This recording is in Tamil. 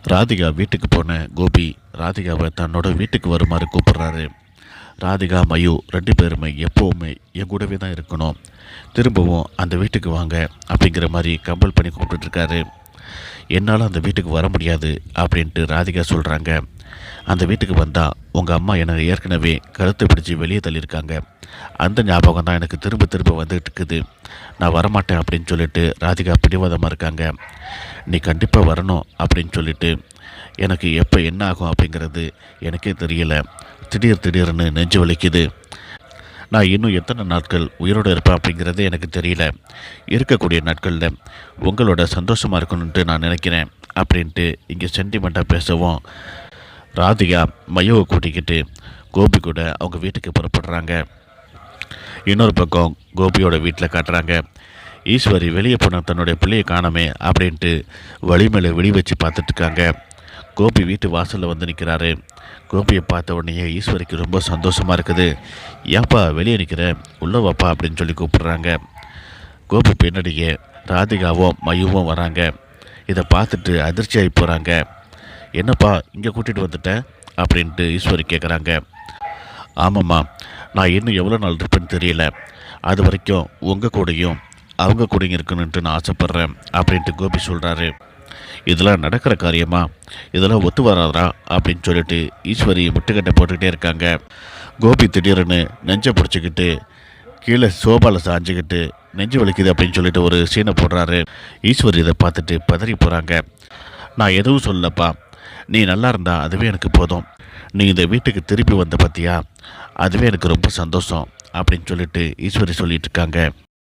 ராதிகா வீட்டுக்கு போன கோபி ராதிகாவை தன்னோட வீட்டுக்கு வருமாறு கூப்பிட்றாரு. ராதிகா மயு 2 பேருமே எப்போவுமே என் கூடவே தான் இருக்கணும், திரும்பவும் அந்த வீட்டுக்கு வாங்க அப்படிங்கிற மாதிரி கம்பல் பண்ணி கூப்பிட்டுருக்காரு. என்னால் அந்த வீட்டுக்கு வர முடியாது அப்படின்ட்டு ராதிகா சொல்கிறாங்க. அந்த வீட்டுக்கு வந்தால் உங்கள் அம்மா என்னை ஏற்கனவே கழுத்தை பிடிச்சி வெளியே தள்ளியிருக்காங்க, அந்த ஞாபகம் தான் எனக்கு திரும்ப திரும்ப வந்துகிட்டு இருக்குது, நான் வரமாட்டேன் அப்படின்னு சொல்லிட்டு ராதிகா பிடிவாதமாக இருக்காங்க. நீ கண்டிப்பாக வரணும் அப்படின்னு சொல்லிட்டு எனக்கு எப்போ என்ன ஆகும் அப்படிங்கிறது எனக்கே தெரியல, திடீர்னு நெஞ்சு வலிக்குது, நான் இன்னும் எத்தனை நாட்கள் உயிரோடு இருப்பேன் அப்படிங்கிறதே எனக்கு தெரியல, இருக்கக்கூடிய நாட்களில் உங்களோட சந்தோஷமாக இருக்கணுன்ட்டு நான் நினைக்கிறேன் அப்படின்ட்டு இங்கே சென்டிமெண்ட்டாக பேசவும் ராதிகா மையோவை கூட்டிக்கிட்டு கோபி கூட அவங்க வீட்டுக்கு புறப்படுறாங்க. இன்னொரு பக்கம் கோபியோட வீட்டில் காட்டுறாங்க. ஈஸ்வரி வெளியே போன தன்னுடைய பிள்ளையை காணமே அப்படின்ட்டு வழி மேலே வெடி வச்சு பார்த்துட்ருக்காங்க. கோபி வீட்டு வாசலில் வந்து நிற்கிறாரு. கோபியை பார்த்த உடனே ஈஸ்வரிக்கு ரொம்ப சந்தோஷமாக இருக்குது. ஏப்பா வெளியே நிற்கிற, உள்ள வாப்பா அப்படின்னு சொல்லி கூப்பிட்றாங்க. கோபி பின்னாடியே ராதிகாவும் மையுவும் வராங்க. இதை பார்த்துட்டு அதிர்ச்சியாகி போகிறாங்க. என்னப்பா இங்கே கூட்டிகிட்டு வந்துட்டேன் அப்படின்ட்டு ஈஸ்வரி கேட்குறாங்க. ஆமாம்மா, நான் இன்னும் எவ்வளோ நாள் இருப்பேன்னு தெரியல, அது வரைக்கும் உங்கள் கூடயும் அவங்க கூடயும் இருக்கணுன்ட்டு நான் ஆசைப்பட்றேன் அப்படின்ட்டு கோபி சொல்கிறாரு. இதெல்லாம் நடக்கிற காரியமா, இதெல்லாம் ஒத்து வராதா அப்படின்னு சொல்லிட்டு ஈஸ்வரி முட்டுக்கட்டை போட்டுக்கிட்டே இருக்காங்க. கோபி திடீர்னு நெஞ்சை பிடிச்சிக்கிட்டு கீழே சோபாவில் சாஞ்சிக்கிட்டு நெஞ்சு வலிக்குது அப்படின்னு சொல்லிட்டு ஒரு சீனை போடுறாரு. ஈஸ்வரி இதை பார்த்துட்டு பதறி போகிறாங்க. நான் எதுவும் சொல்லப்பா, நீ நல்லா இருந்தா அதுவே எனக்கு போதும், நீ இந்த வீட்டுக்கு திருப்பி வந்த பார்த்தியா, அதுவே எனக்கு ரொம்ப சந்தோஷம் அப்படின்னு சொல்லிட்டு ஈஸ்வரி சொல்லிட்டு இருக்காங்க.